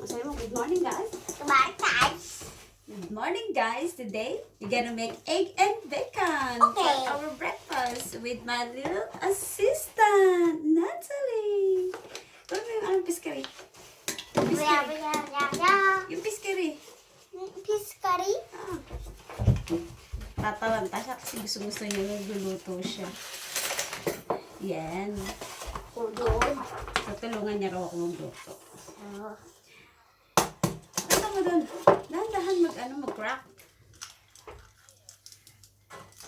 Sabi mo, good morning guys. Bye, guys. Good morning guys. Today, we're gonna make egg and bacon Okay. for our breakfast with my little assistant, Natalie. Ano ba yung anong piscary? Yung piscary. Yung piscary. Piscary? Ah. Tatalanta siya kasi gusto niya nagluluto siya. Yan. Udon. Tutulungan niya raw ako magluto. Oh. Ano mo doon? Dahan-dahan mag-crack.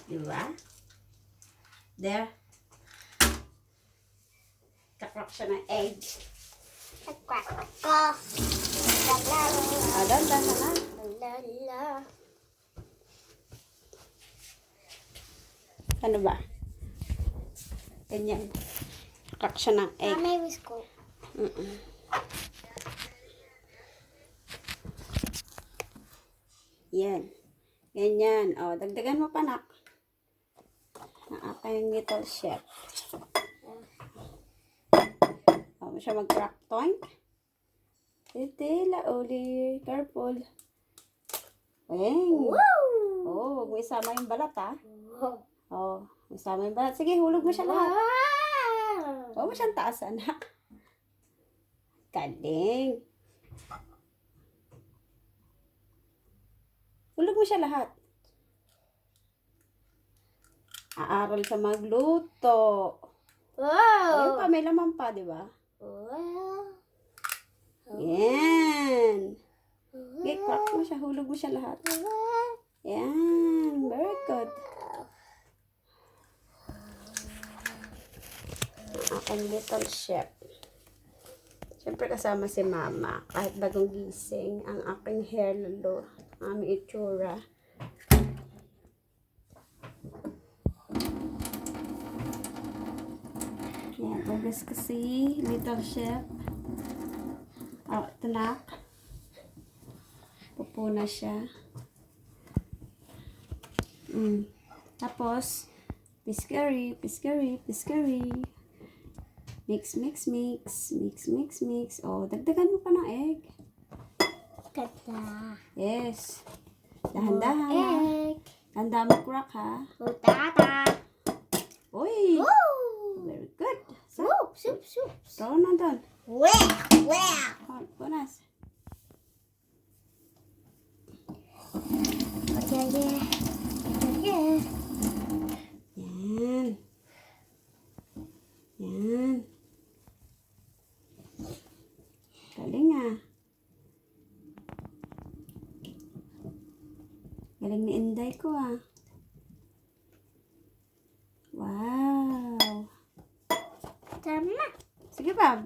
Diba? There. Kakrack siya ng egg. Nag-crack ko. Dahan-dahan na. La. Ano ba? Ganyan. Crack siya ng egg. Mami, whisko. Yan. Ganyan. O, dagdagan mo pa, nak. Ang aking little chef. O, mo siya mag-crack. Toink. Tila, uli. Careful. Weng. Woo! Oh, huwag mo isama yung balat, ha? Wow. Oh, isama yung balat. Sige, hulog mo siya lahat. Wow. Huwag mo siyang taas, anak. Galing. Hulog mo siya lahat. Aaral sa magluto. Ayun Wow. pa, may laman pa, di ba? Wow. Yan. Okay, crack mo siya. Hulog mo siya lahat. Yan. Very good. Aking little chef. Siyempre kasama si mama. Kahit bagong gising, ang aking hair lalo. Ang aming itsura. Yan. Ogas kasi. Little chef. Oh, tanak. Pupo na siya. Tapos, piscary. Mix. Oh, dagdagan mo pa ng egg. Ganda. Yes. Dahan-dahan. Ha? Egg. Handa mo crack, ha? Utata. Uy! Woo. Very good. So, Soup. throw na doon. Wow. Oh, punas. Yeah. Yan. Galing, ah. Galing ni Inday ko, ah. Wow. Tama. Sige pa.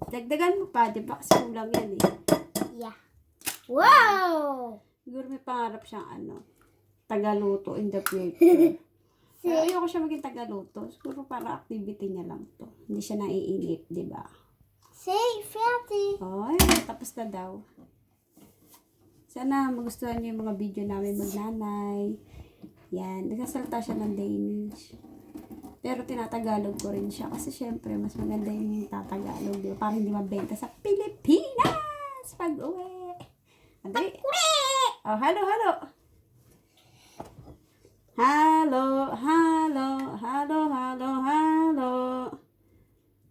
Dagdagan mo pa. Di ba kasi kulang yan, eh. Yeah. Wow. Siguro may pangarap siyang tagaluto in the future. Pero ayoko siya maging tagaluto. Siguro para activity niya lang to. Hindi siya naiinip, di ba? Say, Fatty. Oy, tapos na daw. Sana magustuhan niyo yung mga video namin magnanay. Yan, nagsasalita siya ng Danish. Pero tinatagalog ko rin siya kasi syempre mas maganda yung tatagalog, di ba? Para hindi mabenta sa Pilipinas pag uwi. Andali. Oh, hello.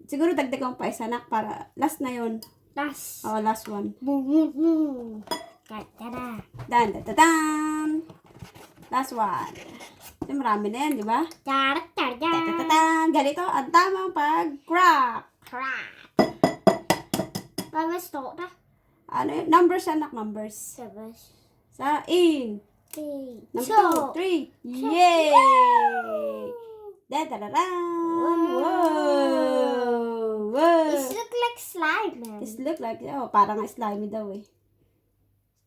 Siguro dagdagan pa isa, nak, para last na yun. Last. Oh, last one. Boom. Tada. Dan. Last one. Ito, marami na yan, di ba? Tada. Ganito ang tamang pag-crack. Crack. Vad står det? Ano yun? Numbers, anak, numbers. Sabes. Sa in. 3, Number 2, 3. Yay! Da-da-da-da! Wow! It look like slime, man. This look like, parang slimy daw, eh.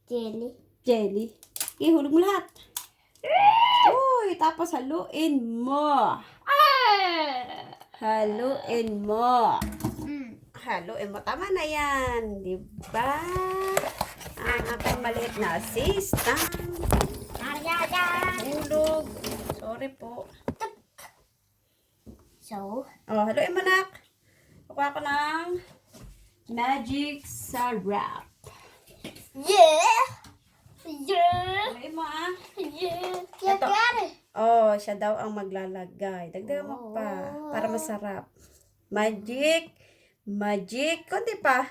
Jelly. Jelly. Okay, hulog mo lahat. Uy, tapos haluin mo. Haluin mo. Haluin mo. Tama na yan. Diba? Ang aking maliit na assistant. Hulog. Sorry po. So, Haluin mo, nak. Kukuha ko ng magic syrup. Yeah! Yeah! Alay mo ah. Yeah! You Ito. got it! Oh, siya daw ang maglalagay. Dagdagan mo pa. Para masarap. Magic. Magic. Kunti pa.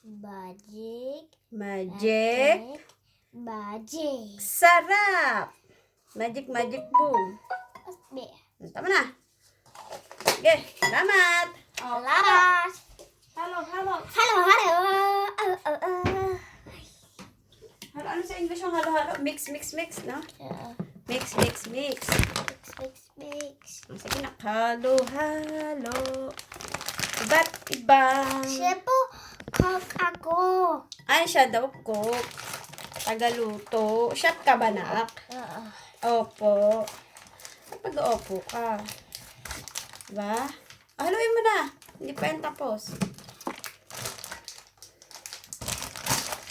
Magic. Magic. Magic. Sarap. Magic, magic, boom. Tama na. Okay, salamat. Oh, Salamat! Hello, hello. Hello, hello! Hello, ano sa English yung halo, halo? Mix, mix, mix, no? Mix, mix, mix. Mix. Sige na, halo, halo. Iba't ibang. Siya po, cook ako. Ay, siya daw cook. Tagaluto. Chef ka ba, nak? Opo. Kapag opo ka. Diba? Haluin mo na. Hindi pa yan tapos.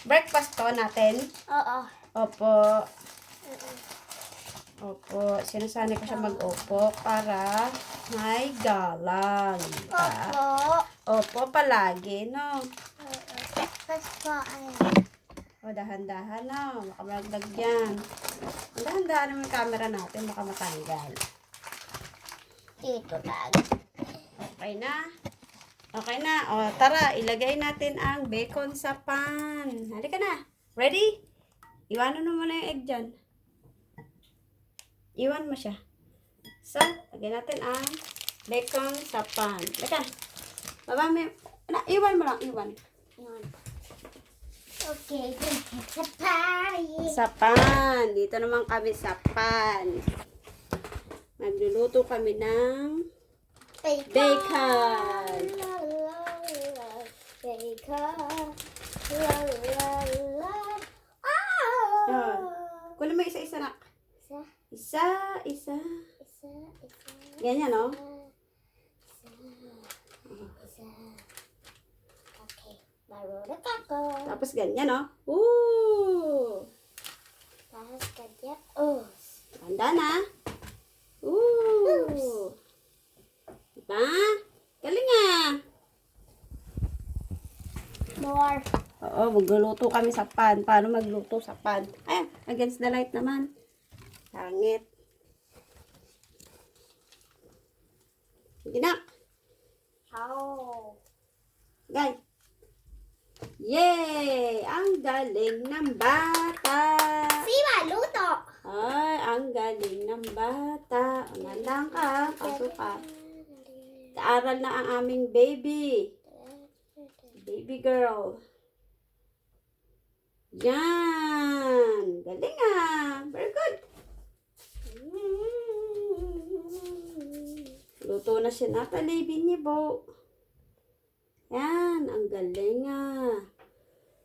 Breakfast to natin. Oo. Opo. Opo. Sinasanay ko siya mag-opo para may galang. Diba? Opo. Opo palagi, no? Breakfast po ay. O, dahan-dahan, no? Baka malagdag yan. Dahan-dahan naman yung camera natin. Baka matanggal. Dito lang. Okay na? Okay na. O, tara. Ilagay natin ang bacon sa pan. Halika na. Ready? Iwanan mo muna yung egg dyan. Iwan mo siya. So, lagyan natin ang bacon sa pan. Halika. Baba mo iwan mo lang. Iwan. Yun. Okay, sa party. Sa pan. Dito naman kami sa pan. Magluluto kami ng bacon. Bacon. Yan. Kunin mo isa-isa na. Isa. Isa. Ganyan, no? Isa. Okay. Marunong ako. Tapos ganyan, no? Ooh! Tapos ganyan. Oh. Ganda na. Ooh! Diba? Galing ah! More. Oo, magluluto kami sa pan. Paano magluto sa pan? Ayan, against the light naman. Pangit. Sige na. Oh. Guys. Yay! Ang galing ng bata. Si Maluto. Ay, ang galing ng bata. Umandang ka. Pasok ka. Kaaral na ang aming baby. Baby girl. Yan. Galing ah. Very good. Luto na si Natalie Binibo. Yan. Ang galing ah.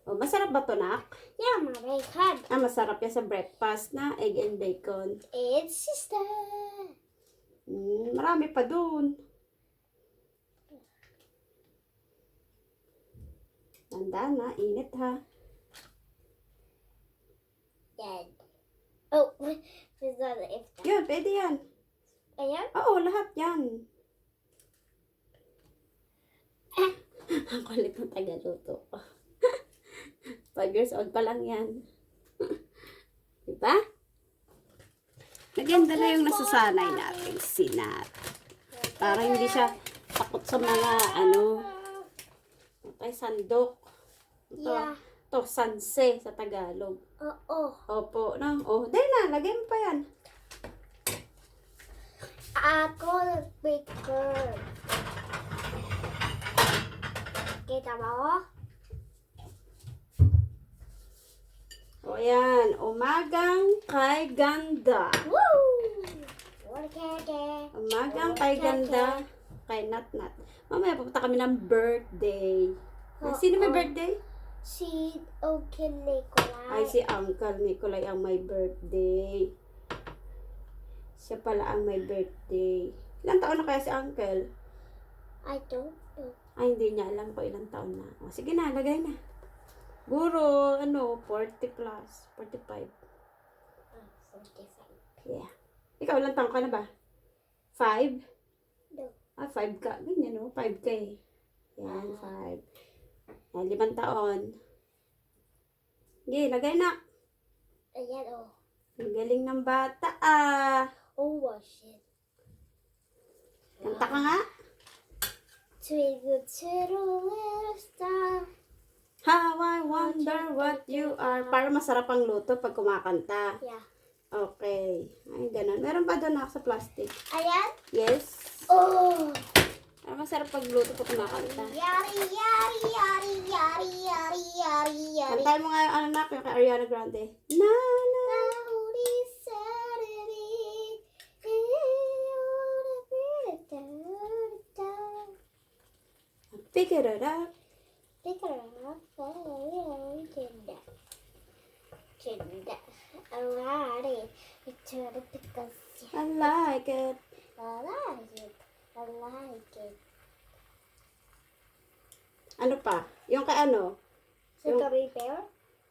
O, masarap ba ito, nak? Yeah, my bacon. Ah, masarap yan sa breakfast na egg and bacon. It's sister. Marami pa dun. Tanda na, init ha. Yan. Oh, is that if that? Yun, pwede yan. Ayan? Oo, lahat yan. Ang kulit ng tagaluto. 5 years old pa lang yan. Diba? Maganda na yung nasasanay natin si Nat. Para hindi siya takot sa mga ay sandok. Ito, Yeah. ito sanse sa Tagalog. Oo. Opo, nang, dahil na, lagay mo pa yan. Ako bacon. Kita mo? O yan, umagang kay ganda. Woo! Okay. Umagang kay ganda, kay Nat-Nat. Mamaya pupunta kami ng birthday. Sino may birthday? Si Uncle Nicolai. Ay, si Uncle Nicolay ang may birthday. Siya pala ang may birthday. Ilang taon na kaya si Uncle? I don't know. Ay, hindi niya alam ko ilang taon na. O, sige na, lagay na. Guro, 40 plus. 45. 45. Yeah. Ikaw, ilang taon ka na ba? 5? No. 5 ka. Ganyan, no? 5 ka eh. Yan, 5. 5 taon. Sige, lagay na. Ayan, oh. Ang galing ng bata ah. Oh, wash it. Kanta ka nga. Twinkle, twinkle, little star. How I wonder what you are. Para masarap ang luto pag kumakanta. Yeah. Okay. Ay, ganun. Meron ba doon sa plastic? Ayan. Yes. Oh. Para masarap pag luto pag kumakanta. Yari, yari, yari, yari, yari, yari, yari. Kantahin mo nga yung ano na, yung kay Ariana Grande. Na, na. Cloudy Saturday. Pick it up. Pick her up, Tinda. Tinda. Alrighty. Return it because I like it. I like it. I like it. Ano pa? Yung kay ano? So, Yung- kami pair?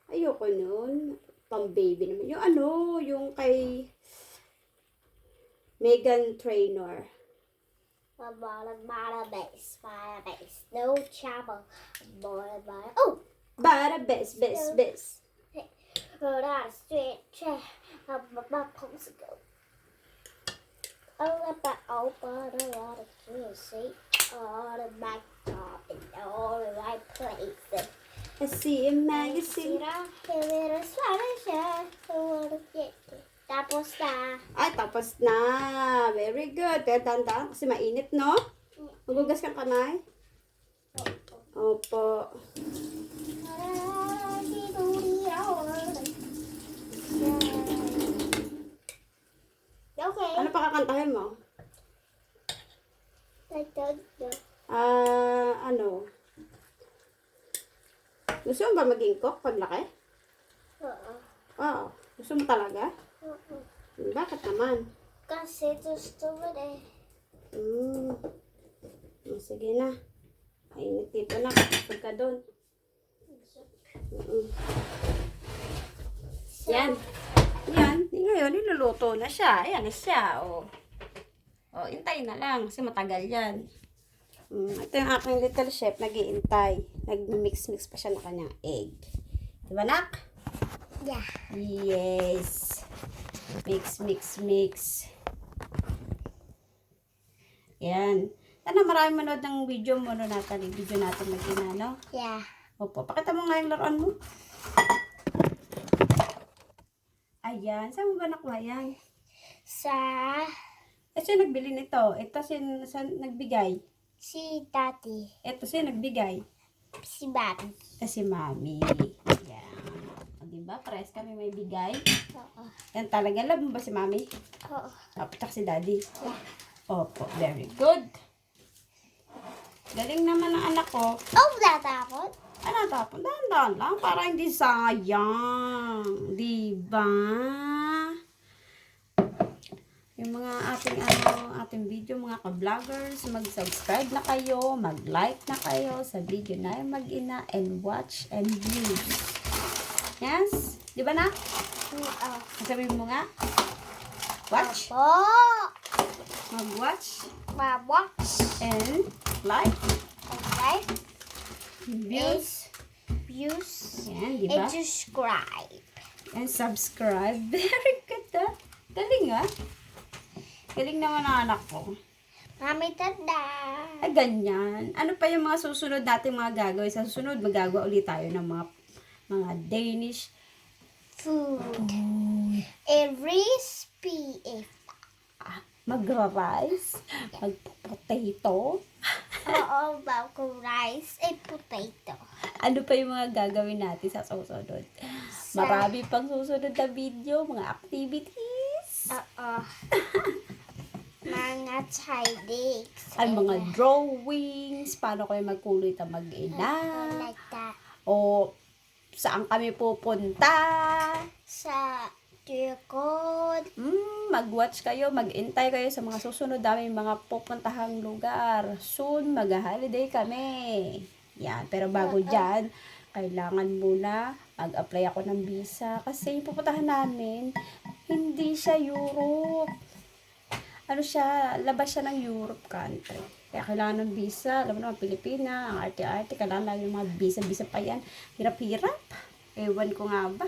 Ayoko nun. Pang baby naman. Yung ano, yung kay Megan Trainor. Bada bass. No trouble. Bada. Oh! Bada best, best, best. Rode on a straight track. My pumps go. All about open a lot of juicy. All the back top in all the right places. I see a magazine. Tapos na. Ay, tapos na. Very good. Pero dandan kasi mainit, no? Magugas kang kamay? Opo. Okay. Ano pa kakantahin mo? Ano? Gusto mo ba maging cook pag laki? Oo. Gusto mo talaga? Bakit naman? Kasi gusto mo eh. Sige na. Mainit dito na. Kapag ka doon. Yan. Yan. Ngayon, niluluto na siya. Ayan na siya. Intay na lang. Kasi matagal yan. Ito yung aking little chef. Nag-iintay. Nag-mix-mix pa siya ng kanyang egg. Diba, nak? Yeah. Yes. Mix, mix, mix. Yan. Sana marami manood ng video mo, no, Natalie? Video natin mag-ina, no? Yeah. Opo. Pakita mo nga yung laruan mo. Ayan. Saan mo ba nakuha yan? Sa Siya nagbili nito. Ito siya nagbigay. si Tati. Ito siya nagbigay. Si Bobby. Si Mami. Yan. O, diba? Pares kami may bigay. Oo. Yan talaga. Love mo ba si Mami? Oo. Tsaka si Daddy. Yeah. Opo. Very good. Galing naman ang anak ko. Oh, natapon? Ano tapon? Dahan-dahan lang. Para hindi sayang. Diba? Yung mga ating video, mga ka-vloggers, mag-subscribe na kayo, mag-like na kayo sa video na yung mag-ina, and watch and view. Yes? Di ba na? Oo. Sabihin mo nga. Watch. Opo. Mag-watch. Ma-watch. And like. Okay. Views. Views. Yan, di And ba? subscribe. And subscribe. Very good, ah. Galing, ah. Galing naman ang anak ko. Mami, tanda. Ay, ganyan. Ano pa yung mga susunod natin mga gagawin? Sa susunod, magagawa ulit tayo ng mga Danish Food. Every SPF. Magra-rice, mag-potato. Oo, bago rice and potato. Ano pa yung mga gagawin natin sa susunod? Marami pang susunod na video, mga activities. Oo. Mga tidings. Ay, mga drawings, paano kayo magkulit ang mag-ina. Like that. O saan kami pupunta. Sa Turkod. Mag-watch kayo, mag-intay kayo sa mga susunod namin mga pupuntahang lugar. Soon, mag-holiday kami. Yan, pero bago dyan, kailangan muna mag-apply ako ng visa. Kasi yung pupuntahan namin, hindi siya Europe. Ano siya, labas siya ng Europe country. Kaya kailangan ng visa. Alam mo naman, Pilipina, ang arte-arte, kailangan lang yung mga visa pa yan. Hirap-hirap. Ewan ko nga ba.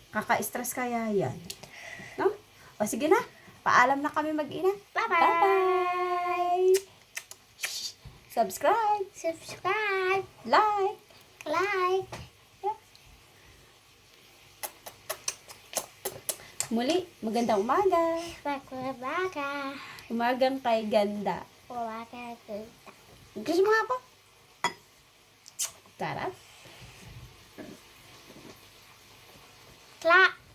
Kaka-stress kaya yan. No? O sige na. Paalam na kami mag-ina. Bye-bye. Bye-bye! Shh. Subscribe. Subscribe. Like. Like. Muli, magandang umaga. Baka. Umagang kay ganda. Baka. Gusto mo nga ako? Tara. Clap.